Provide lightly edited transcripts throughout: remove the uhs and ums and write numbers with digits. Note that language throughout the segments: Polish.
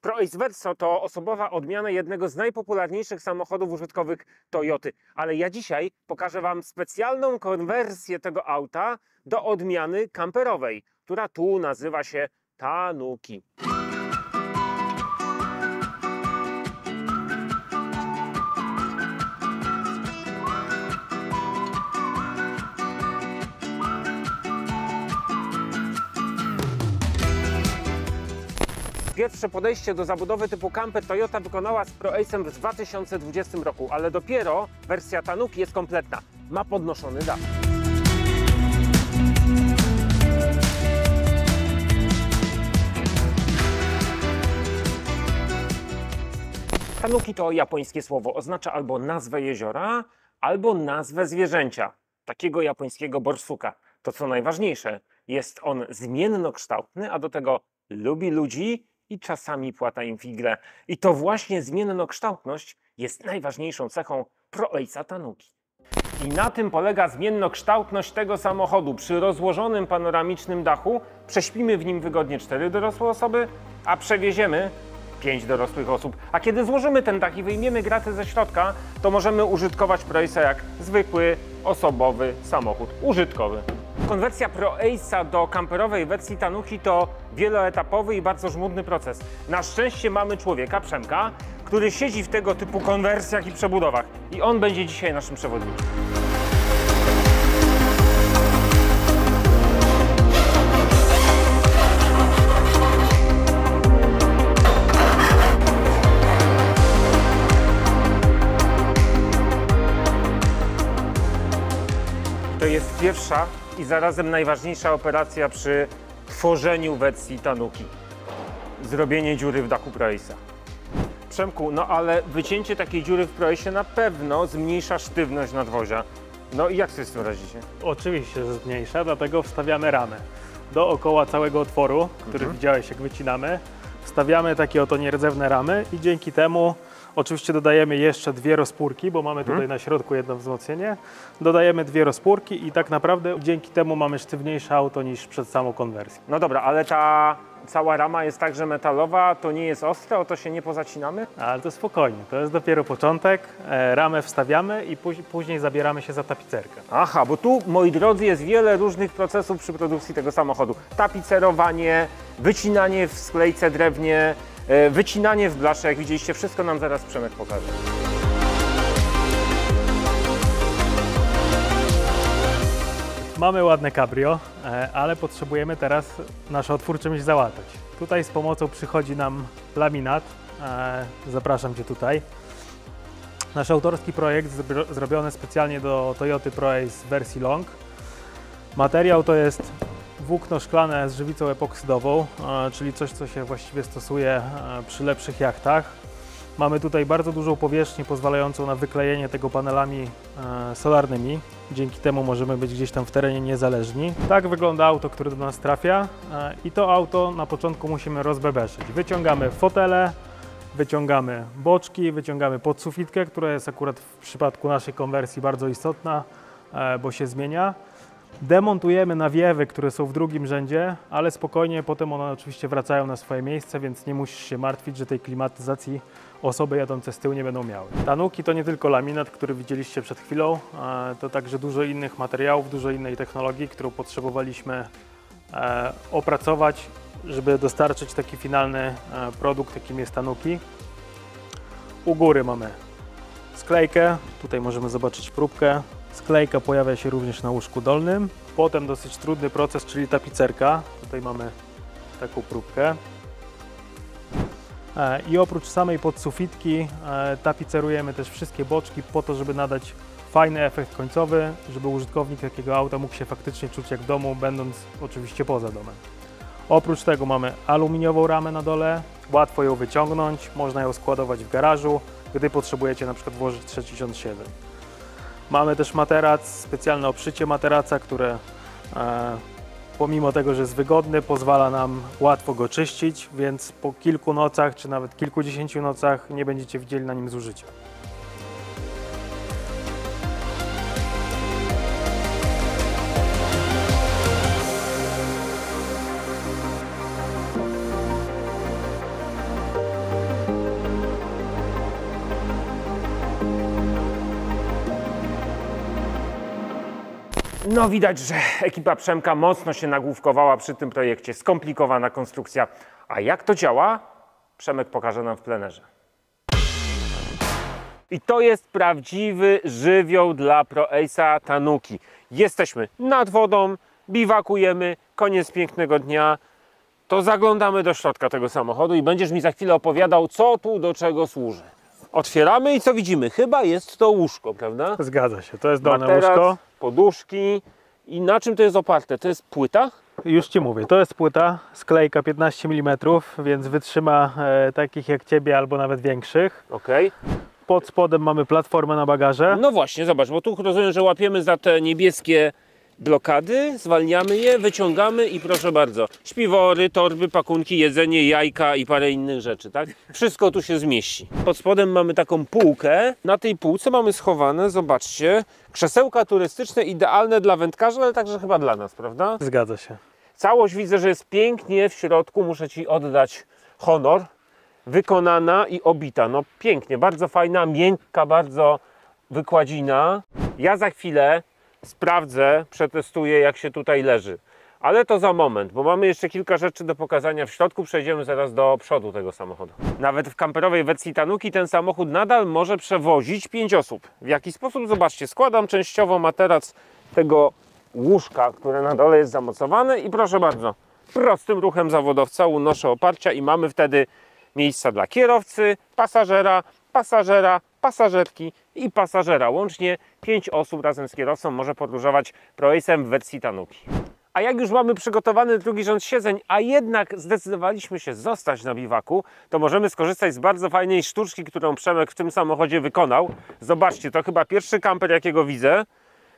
ProAce Verso to osobowa odmiana jednego z najpopularniejszych samochodów użytkowych Toyoty, ale ja dzisiaj pokażę Wam specjalną konwersję tego auta do odmiany kamperowej, która tu nazywa się Tanuki. Pierwsze podejście do zabudowy typu camper Toyota wykonała z ProAce'em w 2020 roku, ale dopiero wersja Tanuki jest kompletna. Ma podnoszony dach. Tanuki to japońskie słowo, oznacza albo nazwę jeziora, albo nazwę zwierzęcia, takiego japońskiego borsuka. To co najważniejsze, jest on zmiennokształtny, a do tego lubi ludzi i czasami płata im figle. I to właśnie zmiennokształtność jest najważniejszą cechą ProAce'a Tanuki. I na tym polega zmiennokształtność tego samochodu. Przy rozłożonym panoramicznym dachu prześpimy w nim wygodnie 4 dorosłe osoby, a przewieziemy 5 dorosłych osób. A kiedy złożymy ten dach i wyjmiemy graty ze środka, to możemy użytkować ProAce'a jak zwykły, osobowy samochód użytkowy. Konwersja ProAce'a do kamperowej wersji Tanuki to wieloetapowy i bardzo żmudny proces. Na szczęście mamy człowieka, Przemka, który siedzi w tego typu konwersjach i przebudowach. I on będzie dzisiaj naszym przewodnikiem. To jest pierwsza i zarazem najważniejsza operacja przy tworzeniu wersji Tanuki. Zrobienie dziury w dachu ProAce'a. Przemku, no ale wycięcie takiej dziury w ProAce'ie na pewno zmniejsza sztywność nadwozia. No i jak sobie z tym radzicie? Oczywiście, że zmniejsza, dlatego wstawiamy ramę. Dookoła całego otworu, który widziałeś jak wycinamy, wstawiamy takie oto nierdzewne ramy i dzięki temu oczywiście dodajemy jeszcze 2 rozpórki, bo mamy tutaj na środku jedno wzmocnienie. Dodajemy 2 rozpórki i tak naprawdę dzięki temu mamy sztywniejsze auto niż przed samą konwersją. No dobra, ale ta cała rama jest także metalowa, to nie jest ostre, o to się nie pozacinamy? Ale to spokojnie, to jest dopiero początek. Ramę wstawiamy i później zabieramy się za tapicerkę. Aha, bo tu, moi drodzy, jest wiele różnych procesów przy produkcji tego samochodu. Tapicerowanie, wycinanie w sklejce drewnie, wycinanie w blasze, jak widzieliście, wszystko nam zaraz Przemek pokaże. Mamy ładne cabrio, ale potrzebujemy teraz nasze otwórcze myśl załatać. Tutaj z pomocą przychodzi nam laminat. Zapraszam Cię tutaj. Nasz autorski projekt zrobiony specjalnie do Toyoty ProAce wersji Long. Materiał to jest włókno szklane z żywicą epoksydową, czyli coś, co się właściwie stosuje przy lepszych jachtach. Mamy tutaj bardzo dużą powierzchnię pozwalającą na wyklejenie tego panelami solarnymi. Dzięki temu możemy być gdzieś tam w terenie niezależni. Tak wygląda auto, które do nas trafia i to auto na początku musimy rozbebeszyć. Wyciągamy fotele, wyciągamy boczki, wyciągamy podsufitkę, która jest akurat w przypadku naszej konwersji bardzo istotna, bo się zmienia. Demontujemy nawiewy, które są w drugim rzędzie, ale spokojnie, potem one oczywiście wracają na swoje miejsce, więc nie musisz się martwić, że tej klimatyzacji osoby jadące z tyłu nie będą miały. Tanuki to nie tylko laminat, który widzieliście przed chwilą, to także dużo innych materiałów, dużo innej technologii, którą potrzebowaliśmy opracować, żeby dostarczyć taki finalny produkt, jakim jest Tanuki. U góry mamy sklejkę, tutaj możemy zobaczyć próbkę. Sklejka pojawia się również na łóżku dolnym. Potem dosyć trudny proces, czyli tapicerka. Tutaj mamy taką próbkę. I oprócz samej podsufitki tapicerujemy też wszystkie boczki po to, żeby nadać fajny efekt końcowy, żeby użytkownik takiego auta mógł się faktycznie czuć jak w domu, będąc oczywiście poza domem. Oprócz tego mamy aluminiową ramę na dole, łatwo ją wyciągnąć, można ją składować w garażu, gdy potrzebujecie na przykład włożyć 67. Mamy też materac, specjalne obszycie materaca, które pomimo tego, że jest wygodny, pozwala nam łatwo go czyścić, więc po kilku nocach, czy nawet kilkudziesięciu nocach nie będziecie widzieli na nim zużycia. No widać, że ekipa Przemka mocno się nagłówkowała przy tym projekcie. Skomplikowana konstrukcja. A jak to działa? Przemek pokaże nam w plenerze. I to jest prawdziwy żywioł dla ProAce'a Tanuki. Jesteśmy nad wodą, biwakujemy, koniec pięknego dnia. To zaglądamy do środka tego samochodu i będziesz mi za chwilę opowiadał, co tu do czego służy. Otwieramy i co widzimy? Chyba jest to łóżko, prawda? Zgadza się, to jest dolne Materac, łóżko. poduszki. I na czym to jest oparte? To jest płyta? Już Ci mówię, to jest płyta, sklejka 15 mm, więc wytrzyma takich jak Ciebie albo nawet większych. Okej. Pod spodem mamy platformę na bagaże. No właśnie, zobacz, bo tu rozumiem, że łapiemy za te niebieskie blokady, zwalniamy je, wyciągamy i proszę bardzo, śpiwory, torby, pakunki, jedzenie, jajka i parę innych rzeczy, tak? Wszystko tu się zmieści. Pod spodem mamy taką półkę, na tej półce mamy schowane, zobaczcie, krzesełka turystyczne idealne dla wędkarzy, ale także chyba dla nas, prawda? Zgadza się. Całość widzę, że jest pięknie w środku, muszę Ci oddać honor, wykonana i obita, no pięknie, bardzo fajna, miękka bardzo wykładzina. Ja za chwilę sprawdzę, przetestuję, jak się tutaj leży. Ale to za moment, bo mamy jeszcze kilka rzeczy do pokazania w środku. Przejdziemy zaraz do przodu tego samochodu. Nawet w kamperowej wersji Tanuki ten samochód nadal może przewozić 5 osób. W jaki sposób? Zobaczcie, składam częściowo materac tego łóżka, które na dole jest zamocowane i proszę bardzo, prostym ruchem zawodowca unoszę oparcia i mamy wtedy miejsca dla kierowcy, pasażera, pasażerki i pasażera. Łącznie 5 osób razem z kierowcą może podróżować ProAce'em w wersji Tanuki. A jak już mamy przygotowany drugi rząd siedzeń, a jednak zdecydowaliśmy się zostać na biwaku, to możemy skorzystać z bardzo fajnej sztuczki, którą Przemek w tym samochodzie wykonał. Zobaczcie, to chyba pierwszy kamper, jakiego widzę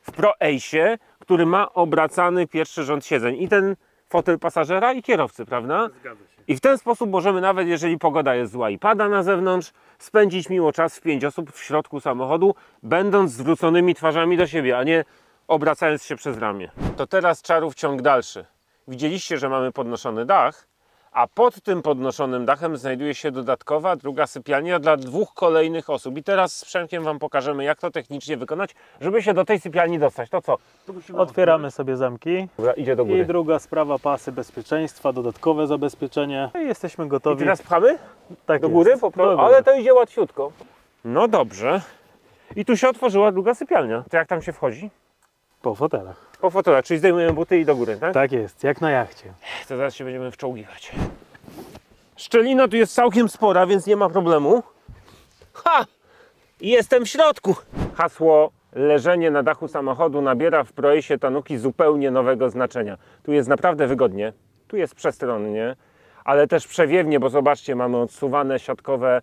w ProAce'ie, który ma obracany pierwszy rząd siedzeń. I ten fotel pasażera i kierowcy, prawda? Zgadza się. I w ten sposób możemy nawet, jeżeli pogoda jest zła i pada na zewnątrz, spędzić miło czas w 5 osób w środku samochodu, będąc zwróconymi twarzami do siebie, a nie obracając się przez ramię. To teraz czarów ciąg dalszy. Widzieliście, że mamy podnoszony dach, a pod tym podnoszonym dachem znajduje się dodatkowa druga sypialnia dla 2 kolejnych osób. I teraz z Przemkiem Wam pokażemy, jak to technicznie wykonać, żeby się do tej sypialni dostać. To co? Otwieramy sobie zamki. Dobra, idzie do góry. I druga sprawa, pasy bezpieczeństwa, dodatkowe zabezpieczenie. I jesteśmy gotowi. I teraz pchamy? Tak Do góry? jest. Do góry. Ale to idzie łatwiutko. No dobrze. I tu się otworzyła druga sypialnia. To jak tam się wchodzi? Po fotelach. Po fotelach, czyli zdejmujemy buty i do góry, tak? Tak jest, jak na jachcie. To zaraz się będziemy wczołgiwać. Szczelina tu jest całkiem spora, więc nie ma problemu. Ha! Jestem w środku! Hasło leżenie na dachu samochodu nabiera w ProAce'ie Tanuki zupełnie nowego znaczenia. Tu jest naprawdę wygodnie, tu jest przestronnie, ale też przewiewnie, bo zobaczcie, mamy odsuwane siatkowe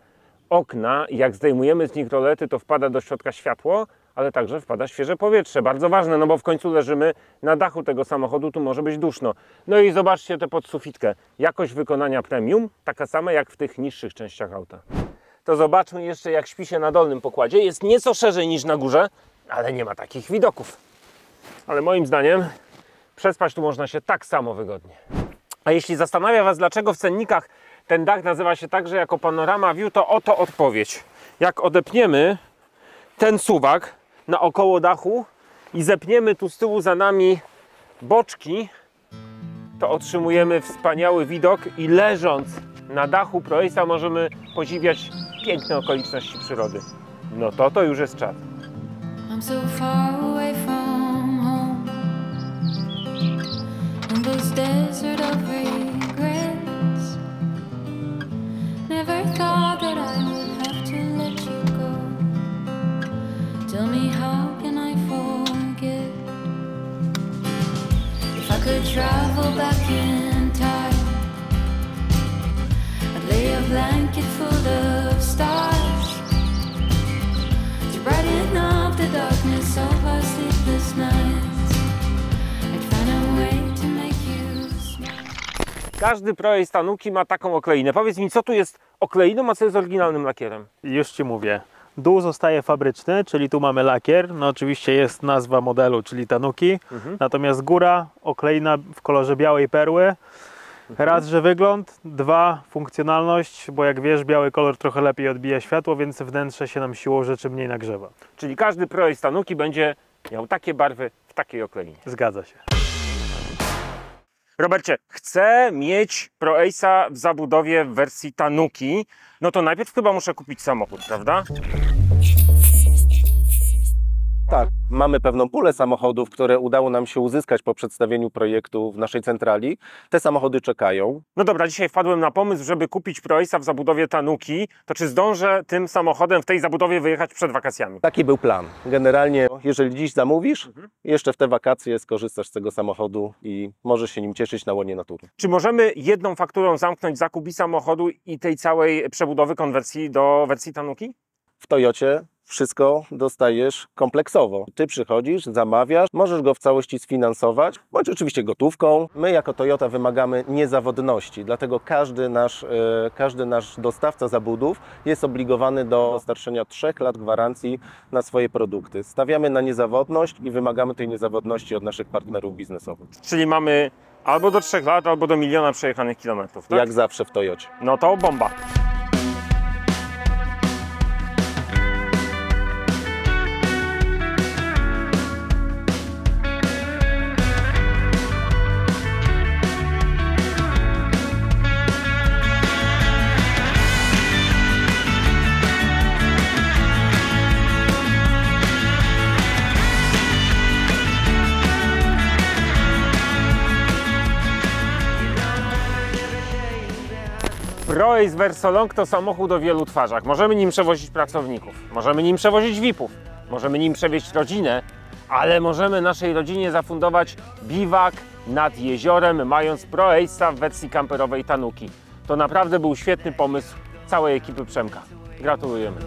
okna i jak zdejmujemy z nich rolety, to wpada do środka światło, ale także wpada świeże powietrze. Bardzo ważne, no bo w końcu leżymy na dachu tego samochodu, tu może być duszno. No i zobaczcie tę podsufitkę. Jakość wykonania premium, taka sama jak w tych niższych częściach auta. To zobaczmy jeszcze, jak śpi się na dolnym pokładzie. Jest nieco szerzej niż na górze, ale nie ma takich widoków. Ale moim zdaniem przespać tu można się tak samo wygodnie. A jeśli zastanawia Was, dlaczego w cennikach ten dach nazywa się także jako Panorama View, to oto odpowiedź. Jak odepniemy ten suwak naokoło dachu i zepniemy tu z tyłu za nami boczki, to otrzymujemy wspaniały widok i leżąc na dachu ProAce'a możemy podziwiać piękne okoliczności przyrody. No to już jest czas. I'm so far away from home, on this desert of regrets. Never thought that I would have to let you go. Tell me, how can I forget? If I could travel back in time, I'd lay a blanket full of stars to brighten up the darkness of our sleepless nights. I'd find a way to make you smile. Każdy ProAce Tanuki ma taką okleinę. Powiedz mi, co tu jest okleiną, a co jest oryginalnym lakierem? Już Ci mówię. Dół zostaje fabryczny, czyli tu mamy lakier. No oczywiście jest nazwa modelu, czyli Tanuki. Natomiast góra okleina w kolorze białej perły. Raz, że wygląd, dwa, funkcjonalność, bo jak wiesz, biały kolor trochę lepiej odbija światło, więc wnętrze się nam siłą rzeczy mniej nagrzewa. Czyli każdy ProAce Tanuki będzie miał takie barwy w takiej oklejnie. Zgadza się. Robercie, chcę mieć ProAce'a w zabudowie w wersji Tanuki, no to najpierw chyba muszę kupić samochód, prawda? Tak, mamy pewną pulę samochodów, które udało nam się uzyskać po przedstawieniu projektu w naszej centrali. Te samochody czekają. No dobra, dzisiaj wpadłem na pomysł, żeby kupić ProAce'a w zabudowie Tanuki, to czy zdążę tym samochodem w tej zabudowie wyjechać przed wakacjami? Taki był plan. Generalnie, jeżeli dziś zamówisz, jeszcze w te wakacje skorzystasz z tego samochodu i możesz się nim cieszyć na łonie natury. Czy możemy jedną fakturą zamknąć zakup i samochodu i tej całej przebudowy, konwersji do wersji Tanuki? W Toyocie wszystko dostajesz kompleksowo. Ty przychodzisz, zamawiasz, możesz go w całości sfinansować, bądź oczywiście gotówką. My jako Toyota wymagamy niezawodności, dlatego każdy nasz dostawca zabudów jest obligowany do dostarczenia 3 lat gwarancji na swoje produkty. Stawiamy na niezawodność i wymagamy tej niezawodności od naszych partnerów biznesowych. Czyli mamy albo do 3 lat, albo do 1 000 000 przejechanych kilometrów, tak? Jak zawsze w Toyocie. No to bomba. ProAce Versolong to samochód o wielu twarzach. Możemy nim przewozić pracowników, możemy nim przewozić VIP-ów, możemy nim przewieźć rodzinę, ale możemy naszej rodzinie zafundować biwak nad jeziorem, mając ProAce'a w wersji kamperowej Tanuki. To naprawdę był świetny pomysł całej ekipy Przemka. Gratulujemy.